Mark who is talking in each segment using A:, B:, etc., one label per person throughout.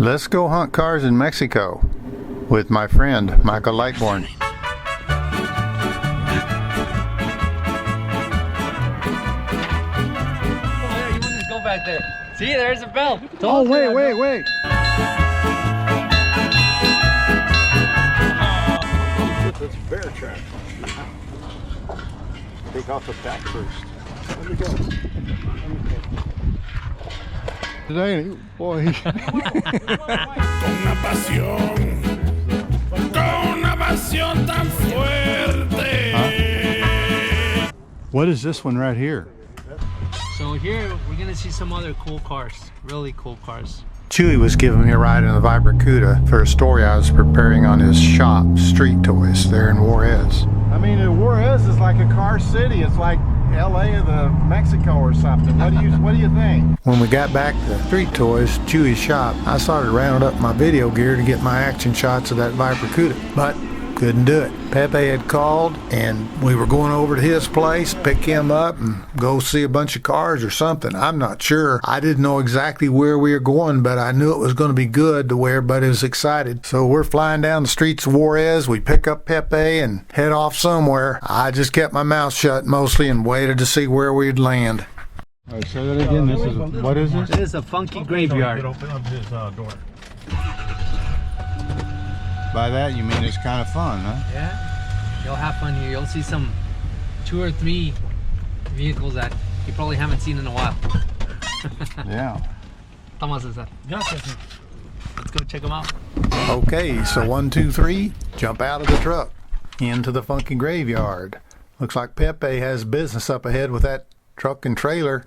A: Let's go hunt cars in Mexico with my friend Michael Lightborn.
B: Go back there. See, there's a bell.
A: Oh, wait.
C: That's bear trap. Take off the back first. Let me go.
A: Today, boy.
D: Con una pasión tan fuerte.
A: What is this one right here?
B: So here we're gonna see some other cool cars, really cool cars.
A: Chewy was giving me a ride in the Vibracuda for a story I was preparing on his shop, Street Toys, there in Juarez.
C: I mean, Juarez is like a car city. It's like LA or the Mexico or something. What do you think?
A: When we got back to Street Toys, Chewy's shop, I started rounding up my video gear to get my action shots of that Vibracuda, but couldn't do it. Pepe had called and we were going over to his place, pick him up and go see a bunch of cars or something. I'm not sure. I didn't know exactly where we were going, but I knew it was going to be good to where everybody was excited. So we're flying down the streets of Juarez. We pick up Pepe and head off somewhere. I just kept my mouth shut mostly and waited to see where we'd land. All right, say that again. What is this?
B: It is a funky graveyard.
C: Open up his door.
A: By that you mean it's kind of fun, huh?
B: Yeah, you'll have fun here. You'll see some 2 or 3 vehicles that you probably haven't seen in a while.
A: Yeah.
B: Toma, Cesar. Let's go check them out.
A: Okay, so 1, 2, 3, jump out of the truck into the funky graveyard. Looks like Pepe has business up ahead with that truck and trailer.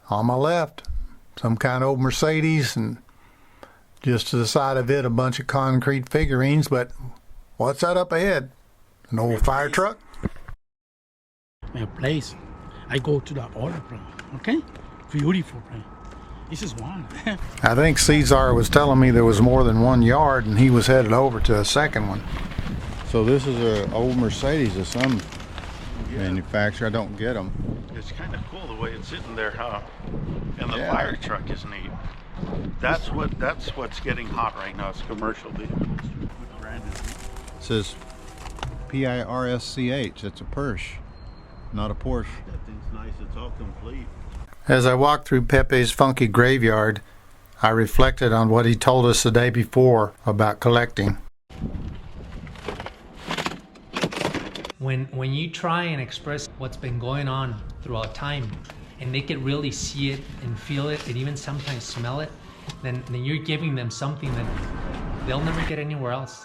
A: On my left, some kind of old Mercedes, and just to the side of it, a bunch of concrete figurines. But what's that up ahead? An old fire truck?
E: My place. I go to the other place. Okay? Beautiful place. This is one.
A: I think Cesar was telling me there was more than one yard, and he was headed over to a second one. So this is an old Mercedes of some manufacturer. I don't get them.
F: It's kind of cool the way it's sitting there, huh? And the fire truck is neat. That's what's getting hot right now. It's commercial vehicles. What brand is it?
A: It says PIRSCH. It's a Porsche, not a Porsche.
F: That thing's nice. It's all complete.
A: As I walked through Pepe's funky graveyard, I reflected on what he told us the day before about collecting.
B: When you try and express what's been going on throughout time, and they can really see it and feel it and even sometimes smell it, then you're giving them something that they'll never get anywhere else.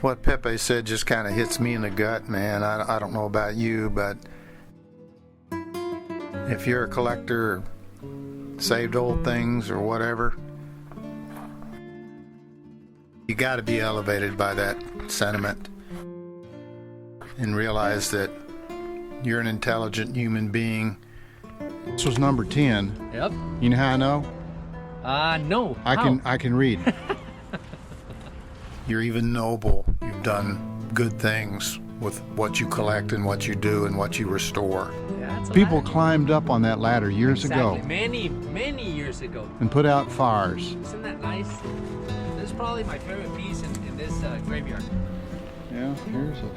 A: What Pepe said just kind of hits me in the gut, man. I don't know about you, but if you're a collector, saved old things or whatever, you got to be elevated by that sentiment and realize that you're an intelligent human being. This was number 10.
B: Yep.
A: You know how I know?
B: No.
A: I can read. You're even noble. You've done good things with what you collect and what you do and what you restore.
B: Yeah,
A: People climbed up on that ladder years ago
B: Many years ago.
A: and put out fires.
B: Isn't that nice? This is probably my favorite piece in this graveyard.
A: Yeah, here's a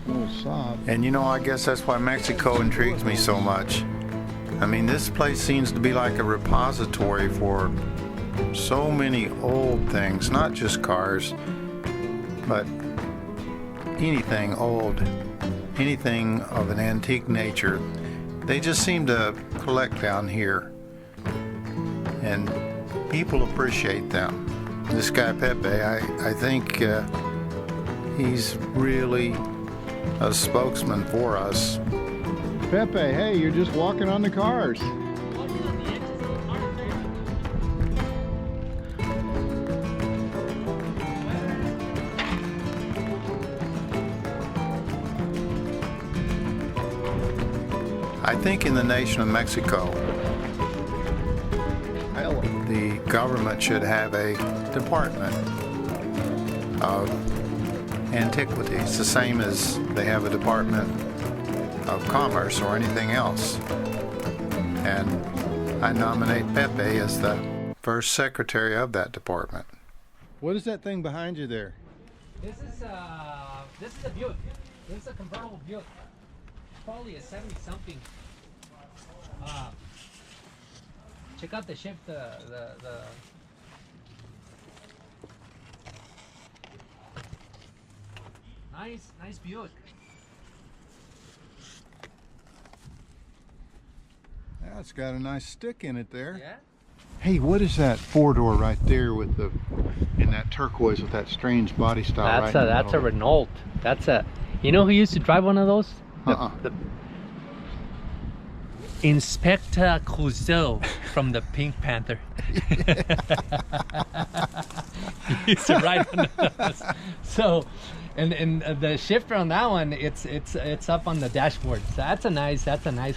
A: little sob. And you know, I guess that's why Mexico intrigues me so much. I mean, this place seems to be like a repository for so many old things, not just cars, but anything old, anything of an antique nature. They just seem to collect down here, and people appreciate them. This guy Pepe, I think he's really a spokesman for us. Pepe, hey, you're just walking on the cars. I think in the nation of Mexico, the government should have a department of antiquities, the same as they have a department of commerce or anything else. And I nominate Pepe as the first secretary of that department.
C: What is that thing behind you there?
B: This is a Buick. This is a convertible Buick. Probably a 70 something. Check out the shift. The nice Buick.
C: Yeah, it's got a nice stick in it there.
B: Yeah.
C: Hey, what is that four-door right there with the in that turquoise with that strange body style?
B: That's a Renault. That's a. You know who used to drive one of those? The Inspector Clouseau from the Pink Panther. He used to ride one of those. So, and the shifter on that one, it's up on the dashboard. So that's a nice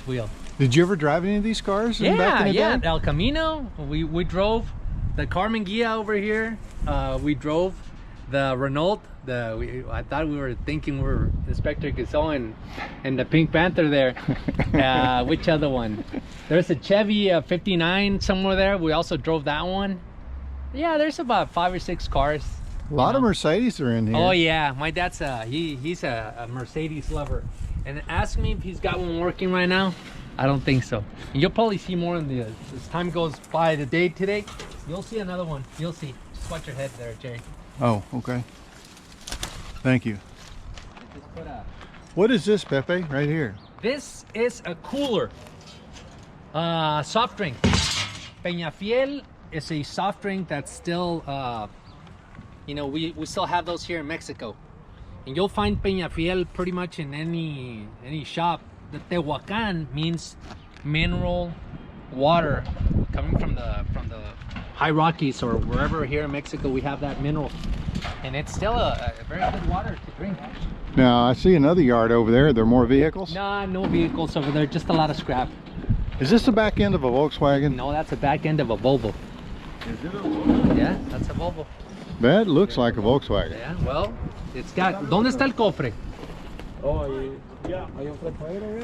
B: wheel.
C: Did you ever drive any of these cars? Back in the day?
B: El Camino. We drove the Carmen Ghia over here. We drove the Renault. I thought we were thinking we were Inspector Clouseau and the Pink Panther there. Which other one? There's a Chevy 59 somewhere there. We also drove that one. Yeah, there's about 5 or 6 cars.
C: A lot of Mercedes are in here.
B: Oh yeah, my dad's he's a Mercedes lover. And ask me if he's got one working right now. I don't think so. And you'll probably see more in as time goes by. The day today, you'll see another one. You'll see. Just watch your head there, Jerry.
C: Oh, okay. Thank you.
B: Just put a,
C: What is this, Pepe? Right here.
B: this is a cooler. Soft drink. Peñafiel is a soft drink that's still, you know, we still have those here in Mexico. And you'll find Peñafiel pretty much in any shop. The Tehuacan means mineral water coming from the high Rockies or wherever here in Mexico we have that mineral, and it's still a very good water to drink.
C: Now, I see another yard over there. Are there more vehicles?
B: Nah, no vehicles over there, just a lot of scrap.
C: Is this the back end of a Volkswagen?
B: No, that's the back end of a Volvo.
C: Is it a Volkswagen?
B: Yeah, that's a Volvo.
C: That looks like a Volkswagen.
B: Yeah, well, it's got. ¿Dónde está el cofre?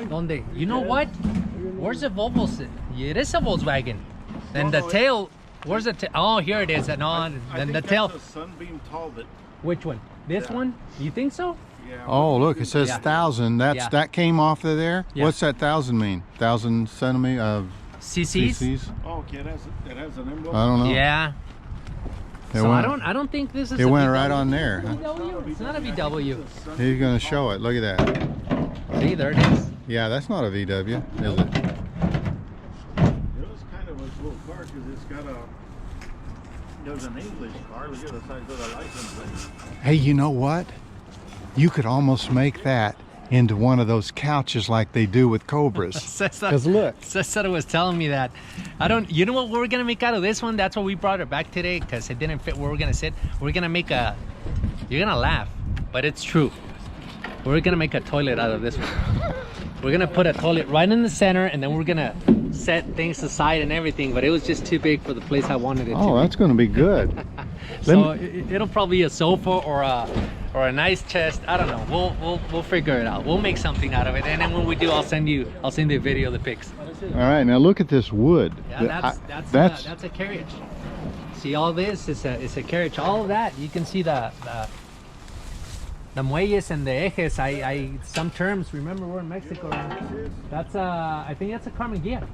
B: ¿Dónde? You know what? Where's the Volvo? It is a Volkswagen. And the tail. Where's the tail? Oh, here it is. No, then the tail.
F: That's a Sunbeam Talbot.
B: Which one? This one? You think so?
F: Yeah.
C: Oh, look, it says
B: Yeah.
C: 1,000. That came off of there.
B: Yeah.
C: What's that 1,000 mean? 1,000 centimeters of
B: CCs?
C: CCs?
F: Oh, okay, it has an emblem.
C: I don't know.
B: Yeah.
C: It
B: So
C: went,
B: I don't think this is.
C: It
B: a
C: went
B: VW.
C: right on there. Huh?
B: VW? It's not a VW.
C: He's gonna show it. Look at that.
B: See, there it is.
C: Yeah, that's not a VW, is it?
F: It was kind of a cool car because it's got it was an English car. Look at the size of the license plate.
C: Hey, you know what? You could almost make that into one of those couches like they do with Cobras. Because look.
B: Cesar was telling me that. You know what we're gonna make out of this one? That's why we brought it back today, because it didn't fit where we're gonna sit. We're gonna make you're gonna laugh, but it's true. We're gonna make a toilet out of this one. We're gonna put a toilet right in the center, and then we're gonna set things aside and everything, but it was just too big for the place I wanted it to
C: Oh,
B: be.
C: that's gonna be good.
B: So it'll probably be a sofa or a nice chest. I don't know. We'll figure it out. We'll make something out of it, and then when we do, I'll send you a video, the pics.
C: All right, now look at this wood.
B: Yeah, that's a carriage. See, all this is a carriage. All of that, you can see the muelles and the ejes. Some terms. Remember, we're in Mexico. That's I think that's a Carmen Ghia.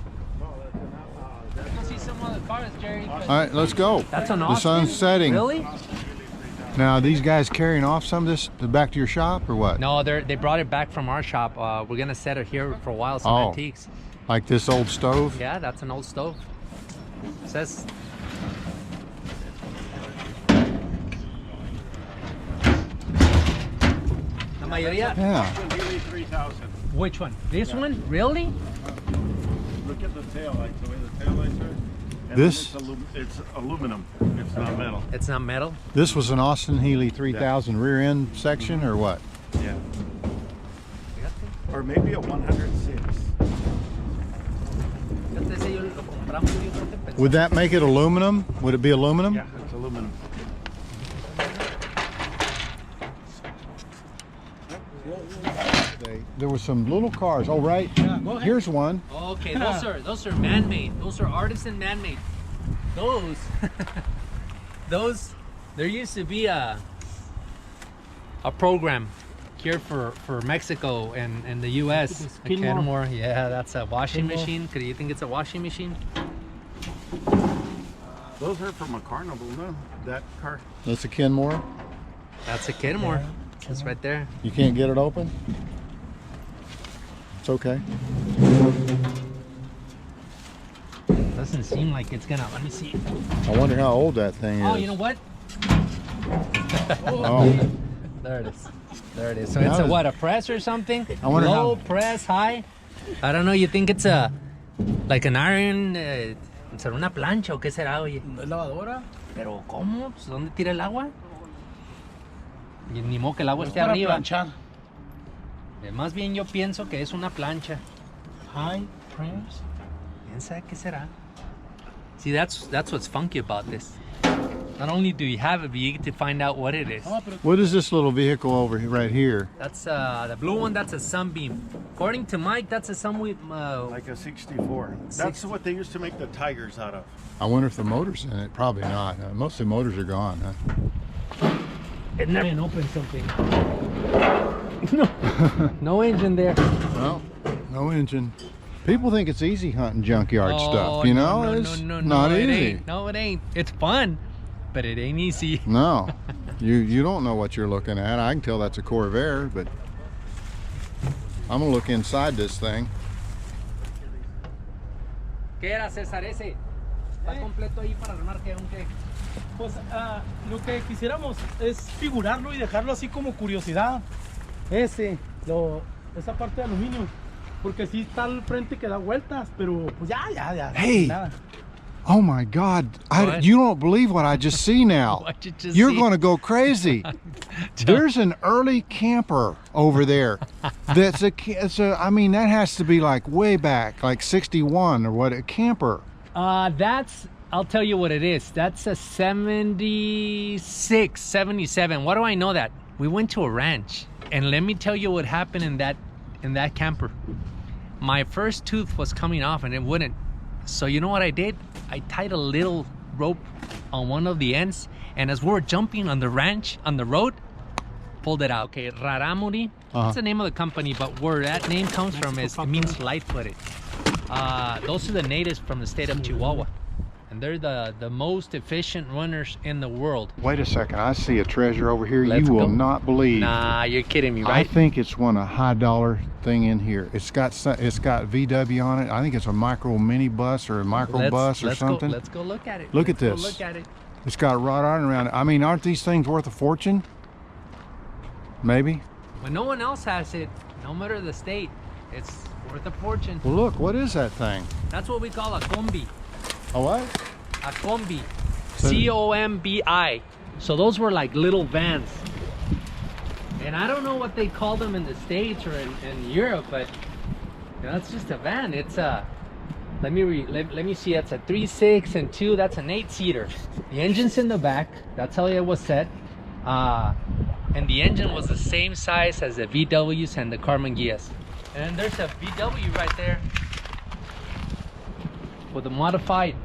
B: You can see some other cars, Jerry.
C: All right, let's go.
B: That's an
C: The
B: Austin?
C: sun's setting.
B: Really?
C: Now, are these guys carrying off some of this back to your shop or what?
B: No, they brought it back from our shop. We're gonna set it here for a while. Some
C: Oh.
B: antiques.
C: Like this old stove?
B: Yeah, that's an old stove. It says. La mayoría.
C: Yeah.
F: Heasley 3000.
B: Which one? This one? Really?
F: Look at the tail lights, the way the tail lights are. And
C: This-
F: then it's aluminum. It's not metal.
B: It's not metal.
C: This was an Austin Heasley 3000 rear end section or what?
F: Yeah. Or maybe a 106.
C: Would that make it aluminum? Would it be aluminum?
F: Yeah, it's aluminum.
C: there were some little cars. Oh, right.
E: Yeah, go ahead.
C: Here's one.
B: Okay, those are man-made. Those are artisan man-made. Those, there used to be a program here for Mexico and the U.S. A Kenmore. Yeah, that's a washing machine. Could you think it's a washing machine?
F: Those are from a carnival, no? That car.
C: That's a Kenmore.
B: That's a Kenmore. It's right there.
C: You can't get it open? It's okay.
B: Doesn't seem like it's gonna. Let me see.
C: I wonder how old that thing is.
B: Oh, you know what?
C: Oh,
B: There it is. There it is. So it's a what? A press or something?
C: I wonder
B: Low,
C: how-
B: press, high. I don't know. You think it's a like an iron? ¿Será una plancha o qué será, oye?
E: Lavadora.
B: Pero ¿cómo? Pues, ¿dónde tira el agua? Y ni modo que el agua esté
E: Para
B: arriba.
E: planchar.
B: Más bien yo pienso que es una plancha.
E: High press.
B: ¿Quién sabe qué será? See, that's what's funky about this. Not only do you have it, but you get to find out what it is.
E: Oh, pero
C: what is this little vehicle over here, right here?
B: That's the blue one. That's a Sunbeam. According to Mike, that's a Sunbeam.
F: Like a 64. That's what they used to make the Tigers out of.
C: I wonder if the motor's in it. Probably not. Most of the motors are gone, huh?
B: It never been open something. No engine there.
C: Well, no engine. People think it's easy hunting junkyard
B: Oh,
C: stuff, you know?
B: no,
C: It's
B: no,
C: not
B: it
C: easy.
B: ain't. No, it ain't. It's fun, but it ain't easy.
C: No, you don't know what you're looking at. I can tell that's a Corvair, but I'm gonna look inside this thing.
B: ¿Qué era, César, ese? Está completo ahí para armar que aunque.
E: pues lo que quisiéramos es figurarlo y dejarlo así como curiosidad. Esa parte de aluminio. Porque sí está al frente que da vueltas, pero pues ya.
C: Hey.
E: Nada.
C: Oh my God!
B: What?
C: You don't believe what I just see now.
B: What you just
C: You're
B: see?
C: going to go crazy. There's an early camper over there. That's I mean, that has to be like way back, like 61 or what? A camper.
B: I'll tell you what it is. That's a 76, 77. Why do I know that? We went to a ranch, and let me tell you what happened in that camper. My first tooth was coming off, and it wouldn't. So you know what I did? I tied a little rope on one of the ends, and as we were jumping on the ranch, on the road, pulled it out. Okay, Raramuri, that's the name of the company, but where that name comes from is, it means light-footed. Those are the natives from the state of Chihuahua, and they're the most efficient runners in the world.
C: Wait a second, I see a treasure over here.
B: Let's
C: you will
B: go.
C: not believe.
B: Nah, you're kidding me,
C: I
B: right?
C: think it's one a high dollar thing in here. It's got VW on it. I think it's a micro mini bus or a micro bus or something.
B: Let's go look at it.
C: Look at
B: Let's
C: this.
B: go look at it.
C: It's got wrought iron around it. I mean, aren't these things worth a fortune? Maybe.
B: When no one else has it, no matter the state, it's worth a fortune.
C: Well, look, what is that thing?
B: That's what we call a combi.
C: A what?
B: A combi.
C: So-
B: C-O-M-B-I. So those were like little vans. And I don't know what they call them in the States or in Europe, but you know, it's just a van. It's a, let me see, that's a 3, 6, and 2, that's an 8-seater. The engine's in the back, that's how it was set. And the engine was the same size as the VWs and the Carmen Gias. And there's a VW right there with a modified.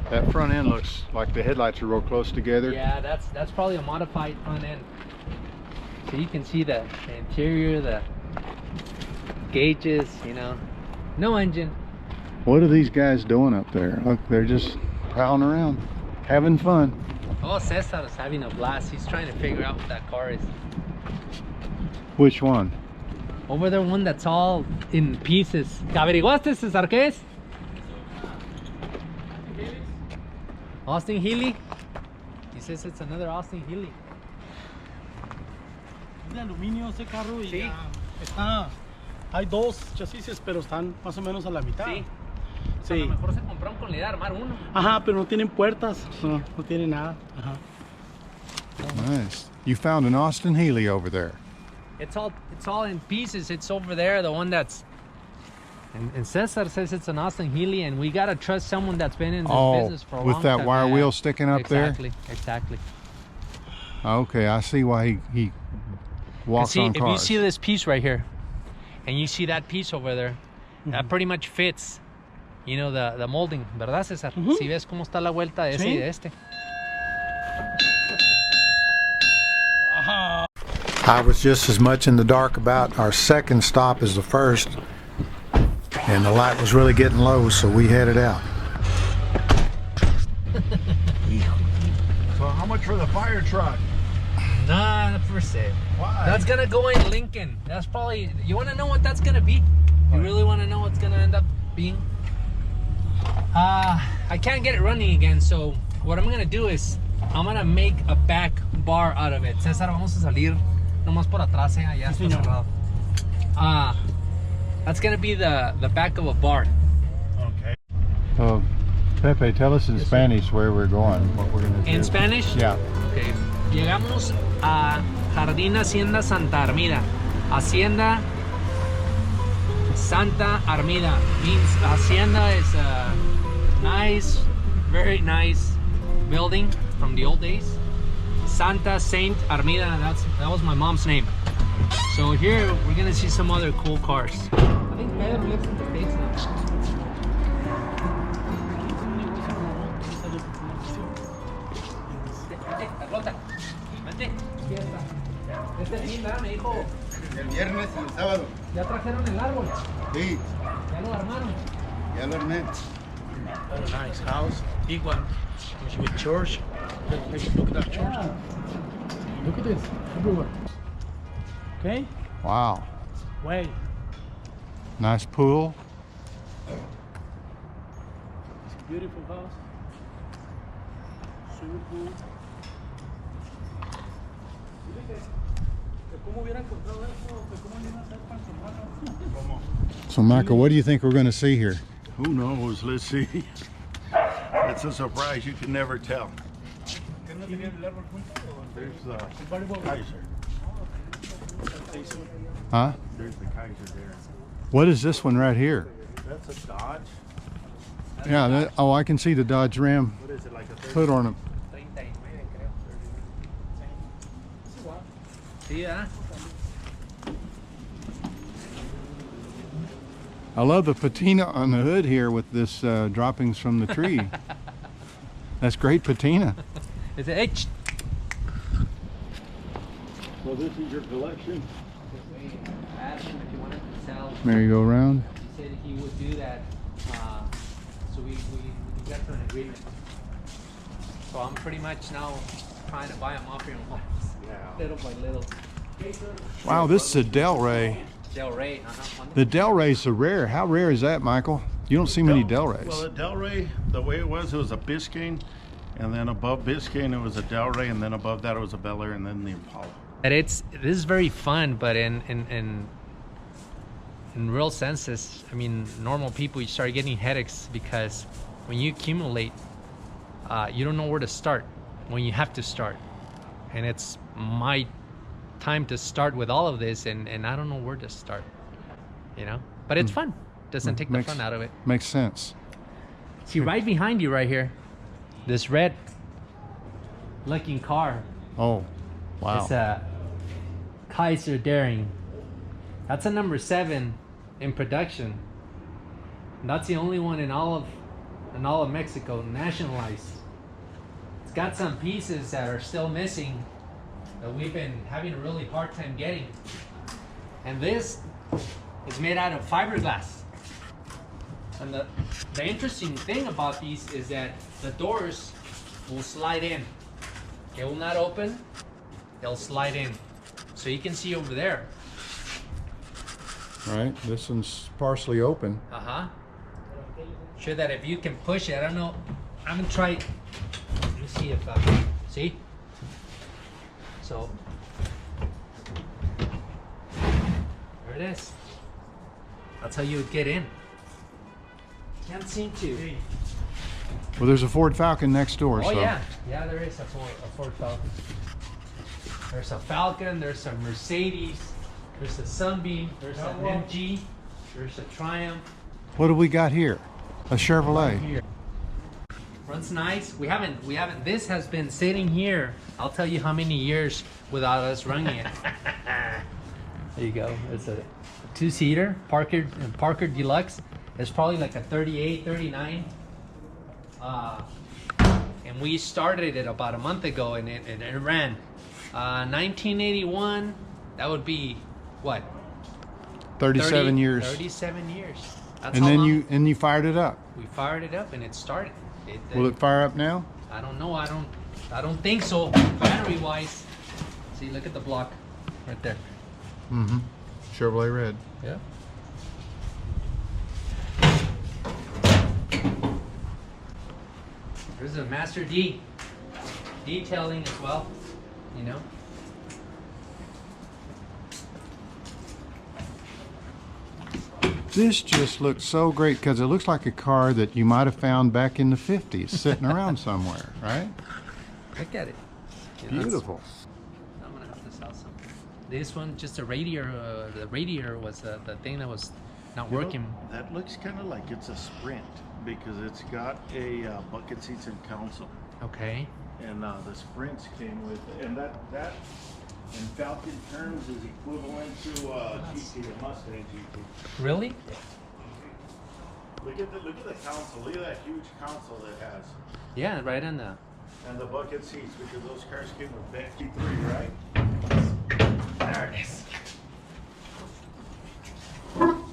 C: That front end looks like the headlights are real close together.
B: Yeah, that's probably a modified front end. So you can see the interior, the gauges, you know. No engine.
C: What are these guys doing up there? Look, they're just prowling around, having fun.
B: Oh, Cesar is having a blast. He's trying to figure out what that car is.
C: Which one?
B: Over there, one that's all in pieces. ¿Qué averiguaste, Cesar? ¿Qué es? Austin Heasley? He says it's another Austin Heasley.
E: Es de aluminio ese carro y
B: Sí.
E: ya está. Hay dos chasis, pero están más o menos a la mitad.
B: Sí. A
E: Sí.
B: lo mejor se compraron con la idea de armar uno.
E: Ajá, pero no tienen puertas. No tienen nada. Ajá.
C: Nice. You found an Austin Heasley over there.
B: It's all in pieces. It's over there, the one that's. And Cesar says it's an Austin Heasley, and we gotta trust someone that's been in this business for a long
C: with
B: time.
C: that wire
B: Yeah.
C: wheel sticking up there?
B: Exactly.
C: Okay, I see why he walks
B: See,
C: on
B: if you
C: cars.
B: see this piece right here, and you see that piece over there, that pretty much fits, you know, the molding, ¿verdad, Cesar? Si ves cómo está la vuelta de ese y de este.
A: I was just as much in the dark about our second stop as the first, and the light was really getting low, so we headed out.
F: So how much for the fire truck?
B: Nah, for sale.
F: Why?
B: That's gonna go in Lincoln. That's probably, you wanna know what that's gonna be? You really wanna know what's gonna end up being? I can't get it running again, so what I'm gonna do is, I'm gonna make a back bar out of it. César, vamos a salir nomás por atrás, allá está cerrado. That's gonna be the back of a bar.
F: Okay.
C: So, Pepe, tell us in Spanish where we're going, what we're going to do.
B: In Spanish?
C: Yeah.
B: Okay. Llegamos a Jardín Hacienda Santa Armida. Hacienda Santa Armida means Hacienda is a nice, very nice building from the old days. Santa Saint Armida, that was my mom's name. So here we're gonna see some other cool cars. I think Pedro lives in the States now. Carlota, vente. Aquí está. Este fin, ¿verdad? Me dijo.
G: El viernes y el sábado.
B: Ya trajeron el árbol.
G: Sí,
B: Ya lo armaron.
G: ya lo armé.
E: What a nice house. Big one. With church. Look at that church. Look at this. Everywhere. Okay?
C: Wow.
E: Wait.
C: Nice pool.
E: It's a beautiful house. Swimming pool. ¿Cómo hubieran comprado eso? ¿Cómo le iban a hacer para tomarlo?
C: So, Michael, what do you think we're going to see here?
F: Who knows? Let's see. It's a surprise. You can never tell. There's the Kaiser.
C: Huh?
F: There's the Kaiser there.
C: What is this one right here?
F: That's a Dodge.
C: Yeah, oh, I can see the Dodge Ram
F: What is it, like a 30?
C: hood on it.
B: 39, creo. Sí, ¿verdad?
C: I love the patina on the hood here with this droppings from the tree. That's great patina.
B: It's a H.
F: So this is your collection?
B: I asked him if he wanted to sell.
C: Merry-go-round.
B: He said he would do that. So we got to an agreement. So I'm pretty much now trying to buy them off your homes.
F: Yeah.
B: Little by little.
C: Wow, this is a Del Rey.
B: Del Rey.
C: The Del Rey's so rare. How rare is that, Michael? You don't see many Del Reys.
F: Well, the Del Rey, the way it was a Biscayne, and then above Biscayne it was a Del Rey, and then above that it was a Bel Air, and then the Impala.
B: And this is very fun, but in real senses, I mean, normal people, you start getting headaches because when you accumulate, you don't know where to start when you have to start. And it's my time to start with all of this, and I don't know where to start, you know? But it's fun. Doesn't take the fun out of it.
C: Makes sense.
B: See, right behind you right here, this red looking car.
C: Oh, wow.
B: It's a Kaiser Daring. That's a number 7 in production. And that's the only one in all of Mexico nationalized. It's got some pieces that are still missing that we've been having a really hard time getting. And this is made out of fiberglass. And the interesting thing about these is that the doors will slide in. It will not open, they'll slide in. So you can see over there.
C: Right, this one's partially open.
B: Sure that if you can push it, I don't know. I'm gonna try. Let me see if see. So there it is. That's how you would get in. Can't seem to.
C: Well, there's a Ford Falcon next door.
B: Oh
C: so.
B: yeah, there is a Ford Falcon. There's a Falcon. There's a Mercedes. There's a Sunbeam. There's an MG. There's a Triumph.
C: What do we got here? A Chevrolet.
B: Here. Front's nice. We haven't. This has been sitting here. I'll tell you how many years without us running it. There you go. It's a two-seater Parker Deluxe. It's probably like a 38, 39. And we started it about a month ago, and it ran. 1981. That would be what?
C: 37 years.
B: 37 years. That's
C: And
B: how
C: then
B: long
C: you fired it up.
B: we fired it up, and it started.
C: Will it fire up now?
B: I don't know. I don't think so. Battery wise. See, look at the block right there.
C: Mm-hmm. Chevrolet red.
B: Yeah. There's a Master D detailing as well, you know.
C: This just looks so great because it looks like a car that you might have found back in the 50s sitting around somewhere, right?
B: Look at it. You know,
C: Beautiful.
B: I'm gonna have to sell some. This one, just a radiator. The radiator was the thing that was not working.
F: That looks kind of like it's a Sprint because it's got a bucket seats and console.
B: Okay.
F: And the Sprints came with, and that in Falcon terms is equivalent to GT, the Mustang GT.
B: Really?
F: Look at the console. Look at that huge console it has,
B: Yeah, right on the.
F: and the bucket seats because those cars came with that G3, right?
B: There it is.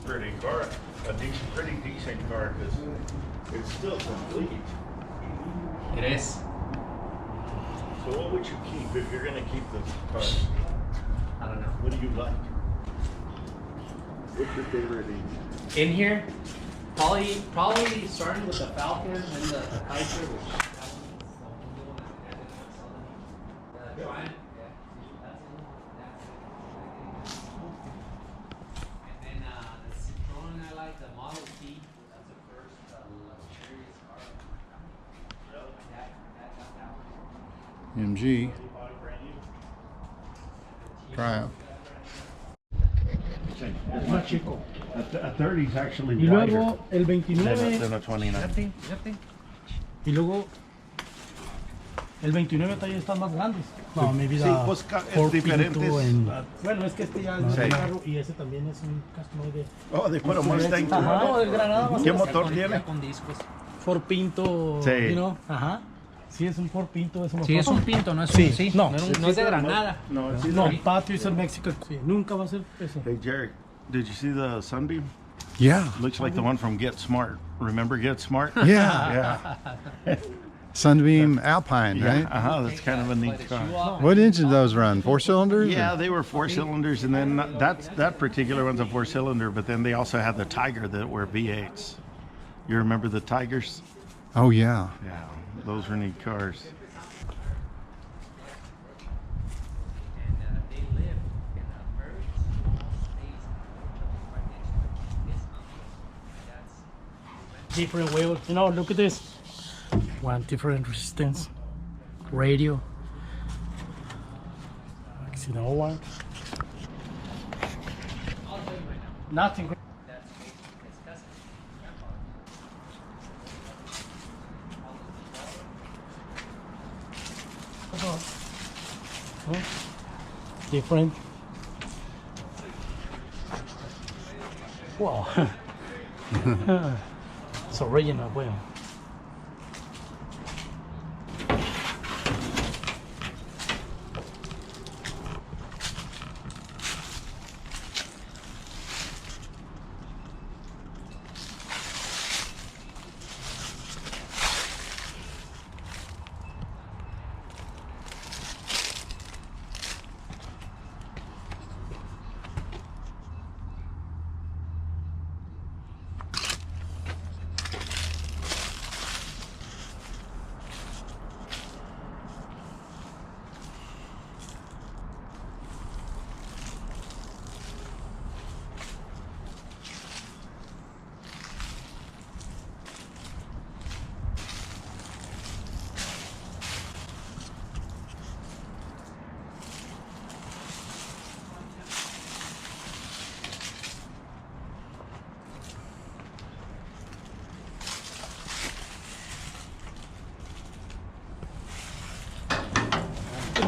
F: Pretty car, pretty decent car because it's still complete.
B: It is.
F: So what would you keep if you're gonna keep the car?
B: I don't know.
F: What do you like? What's your favorite?
B: In here, probably starting with the Falcon and the Kaiser, which that's the one that ended up selling. The Triumph, yeah, that's the one. And then the Citroen, I like the Model T. That's the first luxurious car. That one.
C: MG. Triumph.
E: Es más chico.
F: A 30 is actually
E: Y
F: wider
E: luego el 29.
F: than a 29.
B: Fíjate.
E: Y luego el 29 también están más grandes. No, mi vida.
F: Sí, pues, es diferentes.
E: Bueno, es que este ya es
F: Sí.
E: un carro y ese también es un customer de
F: Oh, they put a Mustang too.
E: Ajá, no, del Granada más.
F: ¿Qué motor tiene?
B: Con discos.
E: Ford Pinto,
F: Sí.
E: you know, ajá. Sí, es un Ford Pinto, es un
B: Sí, es un Pinto, no es
E: Sí,
B: un, sí,
E: no.
B: no es de Granada.
F: No, it's
E: No, Patio es el México. Sí, nunca va a ser eso.
F: Hey, Jerry, did you see the Sunbeam?
C: Yeah.
F: Looks like the one from Get Smart. Remember Get Smart?
C: Yeah.
F: Yeah.
C: Sunbeam Alpine, right?
F: Uh-huh, that's kind of a neat car.
C: What engine those run? 4 cylinders?
F: Yeah, they were 4 cylinders, and then that particular one's a 4-cylinder, but then they also had the Tiger that were V8s. You remember the Tigers?
C: Oh, yeah.
F: Yeah, those were neat cars.
B: And they live in a very small space right next to this.
E: Different wheels. You know, look at this. One different resistance. Radio. See the old one.
B: I'll tell you right now.
E: Nothing.
B: That's it's custom.
E: Different. Wow. It's original wheel.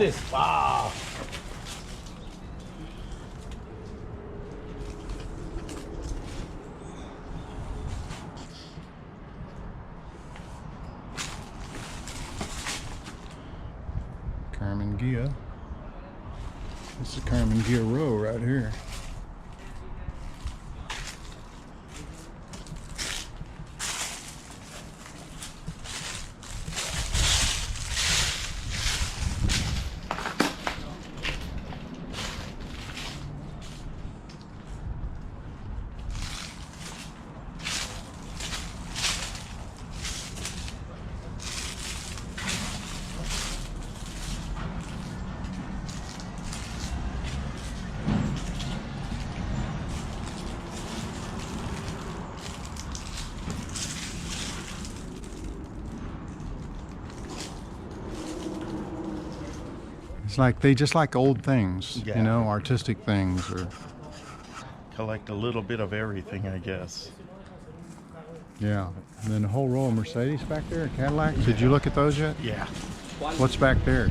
E: this. Wow.
C: Carmen Gia. This is Carmen Gia Row right here. It's like they just like old things,
F: Yeah.
C: you know, artistic things. Or
F: Collect a little bit of everything, I guess.
C: yeah. And then a whole row of Mercedes back there, Cadillacs. Did you look at those yet?
F: Yeah.
C: What's back there?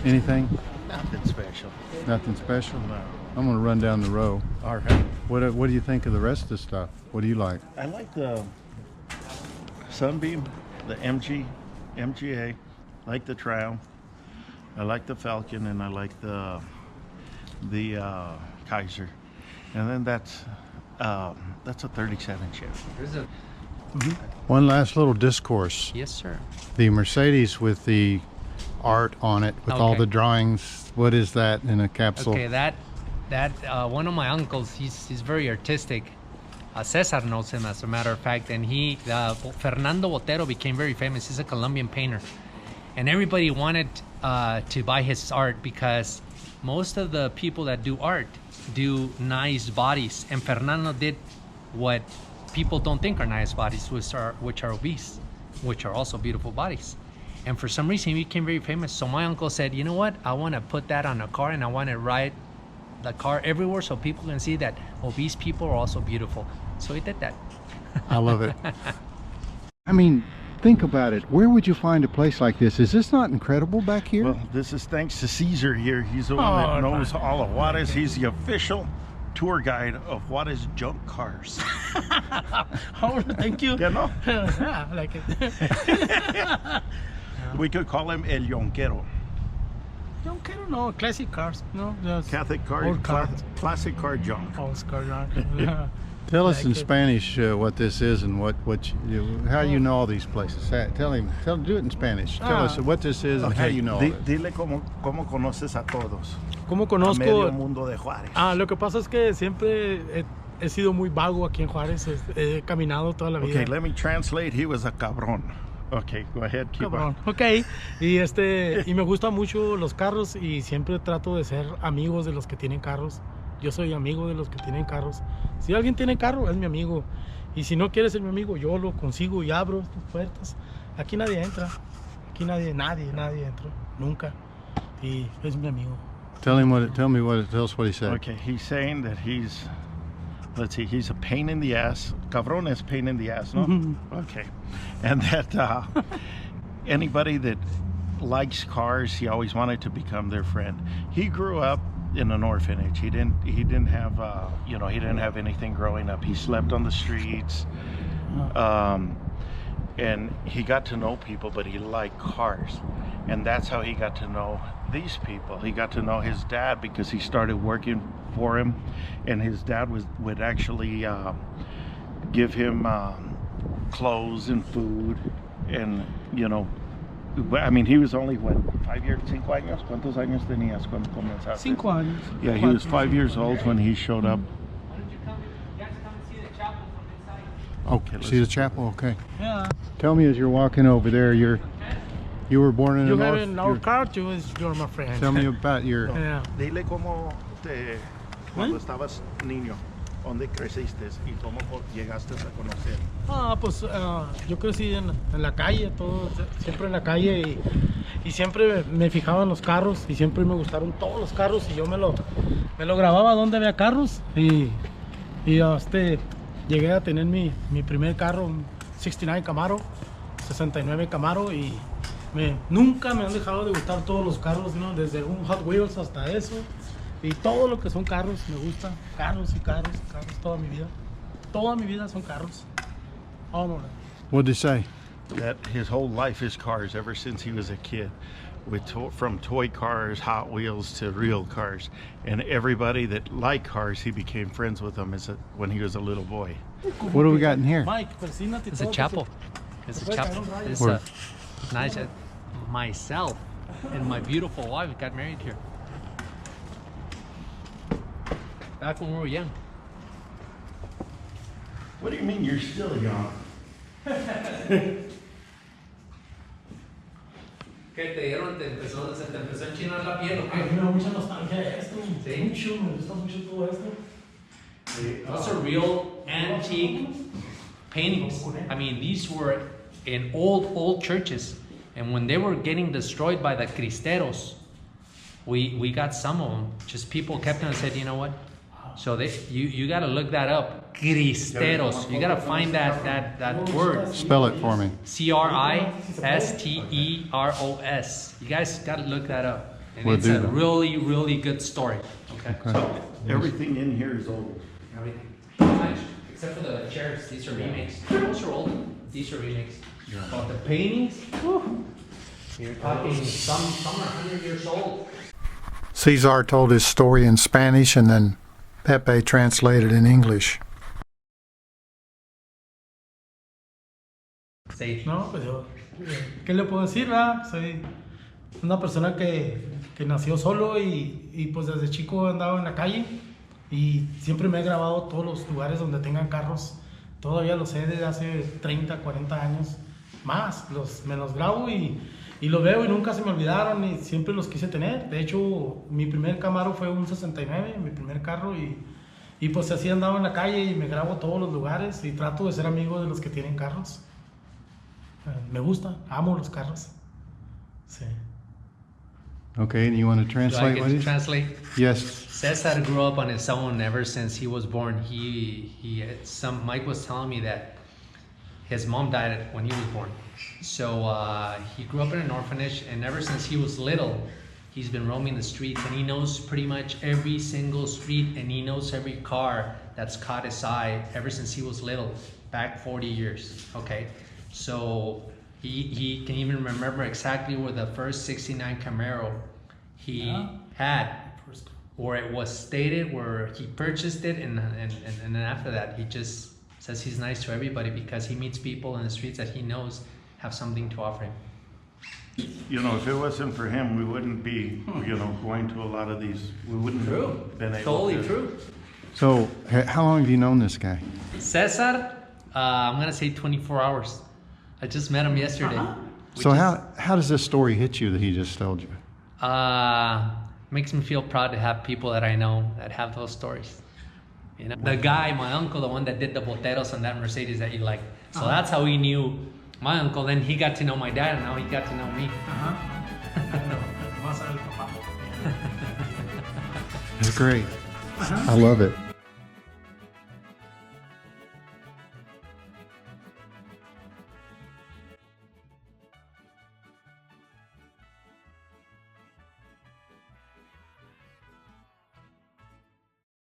C: Anything?
F: Nothing special.
C: Nothing special?
F: No.
C: I'm gonna run down the row.
F: All right.
C: What do you think of the rest of the stuff? What do you like?
F: I like the Sunbeam, the MGA, like the Triumph. I like the Falcon, and I like the Kaiser. And then that's a 37 Chevy.
B: There's a
C: One last little discourse.
B: yes, sir.
C: The Mercedes with the art on it, with all
B: Okay.
C: the drawings. What is that in a capsule?
B: Okay, that one of my uncles, he's very artistic. Cesar knows him, as a matter of fact, and Fernando Botero became very famous. He's a Colombian painter, and everybody wanted to buy his art because most of the people that do art do nice bodies, and Fernando did what people don't think are nice bodies, which are obese, which are also beautiful bodies. And for some reason, he became very famous. So my uncle said, you know what? I want to put that on a car, and I want to ride the car everywhere so people can see that obese people are also beautiful. So he did that.
C: I love it. I mean, think about it. Where would you find a place like this? Is this not incredible back here?
F: Well, this is thanks to Cesar here. He's the one that knows all of Juarez. He's the official tour guide of Juarez junk cars.
E: Oh, thank you.
F: You know?
E: Yeah, I like it.
F: We could call him El Yonquero.
E: I don't know, classic cars, no? Just
F: Catholic car,
E: old cars.
F: classic car junk.
E: Old car, yeah.
C: Tell us in
E: like it.
C: Spanish what this is and how you know all these places. Do it in Spanish. Tell us what this is and how you know all it.
F: Dile cómo conoces a todos.
E: ¿Cómo
F: A medio
E: conozco?
F: mundo de Juárez.
E: Lo que pasa es que siempre he sido muy vago aquí en Juárez. He caminado toda la vida.
F: Okay, let me translate. He was a cabrón. Okay, go ahead. Keep
E: Cabrón.
F: on.
E: Ok. Y me gustan mucho los carros y siempre trato de ser amigos de los que tienen carros. Yo soy amigo de los que tienen carros. Si alguien tiene carro, es mi amigo. Y si no quiere ser mi amigo, yo lo consigo y abro estas puertas. Aquí nadie entra. Aquí nadie entra. Nunca. Y es mi amigo.
C: Tell us what he said.
F: Okay, he's saying that he's a pain in the ass. Cabrón is pain in the ass, no? Okay. And that anybody that likes cars, he always wanted to become their friend. He grew up in an orphanage. He didn't have anything growing up. He slept on the streets. And he got to know people, but he liked cars. And that's how he got to know these people. He got to know his dad because he started working for him, and his dad would actually give him clothes and food, and I mean, he was only 5 years, 5 años. ¿Cuántos años tenías cuando comenzaste?
E: 5 años.
F: Yeah, he was 5 years old when he showed up.
C: Okay, see the chapel? Okay.
E: Yeah.
C: Tell me as you're walking over there, you were born in
E: You
C: the
E: have
C: north.
E: an old car, you're my friend.
C: Tell me about your.
E: Yeah.
F: Dile cómo cuando estabas niño, dónde creciste y cómo llegaste a conocer.
E: Pues yo crecí en la calle, siempre en la calle y siempre me fijaba en los carros y siempre me gustaron todos los carros y yo me lo grababa donde había carros y llegué a tener mi primer carro, un 69 Camaro, 69 Camaro y Nunca me han dejado de gustar todos los carros, ¿no? Desde un Hot Wheels hasta eso. Y todo lo que son carros me gusta. Carros y carros, carros, toda mi vida. Toda mi vida son carros. Oh, no.
C: What'd they say?
F: That his whole life is cars ever since he was a kid. From toy cars, Hot Wheels to real cars. And everybody that liked cars, he became friends with them when he was a little boy.
C: What do we got in here?
E: Mike, persínate.
B: It's a chapel. It's a chapel. It's
C: Where?
B: nice. Myself and my beautiful wife got married here. Back when we were young.
F: What do you mean you're still young?
B: ¿Qué te dieron? ¿Se te empezó a enchinar la piel o
E: Me
B: qué?
E: da mucha nostalgia esto.
B: Sí.
E: Mucho, me gusta mucho todo esto.
B: Those are real antique paintings. I mean, these were in old churches. And when they were getting destroyed by the cristeros, we got some of them. Just people kept them and said, you know what? So you got to look that up. Cristeros. You got to find that word.
C: Spell it for me.
B: Cristeros. You guys got to look that up. And
C: We'll
B: it's
C: do
B: a
C: that.
B: really, really good story. Okay.
F: So everything in here is old.
B: Everything. Pretty much. Except for the chairs. These are remakes. Those are old. These are remakes. But the paintings, whew, you're talking some are 100 years old.
A: Cesar told his story in Spanish and then Pepe translated in English.
B: Say,
E: No, pues yo, ¿qué le puedo decir, verdad? Soy una persona que nació solo y pues desde chico andaba en la calle y siempre me he grabado todos los lugares donde tengan carros. Todavía los sé desde hace 30, 40 años más. Me los grabo y los veo y nunca se me olvidaron y siempre los quise tener. De hecho, mi primer Camaro fue un 69, mi primer carro y pues así andaba en la calle y me grabo todos los lugares y trato de ser amigo de los que tienen carros. Me gusta, amo los carros. Sí.
C: Okay, and you want to
B: do I
C: translate
B: get
C: what
B: to
C: he
B: translate?
C: Yes.
B: Cesar grew up on his own ever since he was born. Mike was telling me that his mom died when he was born. So he grew up in an orphanage, and ever since he was little, he's been roaming the streets, and he knows pretty much every single street, and he knows every car that's caught his eye ever since he was little, back 40 years, okay? So he can even remember exactly where the first 69 Camaro he had, where it was stated, where he purchased it, and then after that, he just says he's nice to everybody because he meets people in the streets that he knows have something to offer him.
F: You know, if it wasn't for him, we wouldn't be, going to a lot of these. We wouldn't have been able
B: Totally
F: to.
B: true.
C: So, how long have you known this guy?
B: Cesar, I'm gonna say 24 hours. I just met him yesterday.
C: So how does this story hit you that he just told you?
B: Makes me feel proud to have people that I know that have those stories. You know, the guy, my uncle, the one that did the boteros on that Mercedes that you like. So that's how he knew my uncle. Then he got to know my dad, and now he got to know me.
C: It's great. I love it.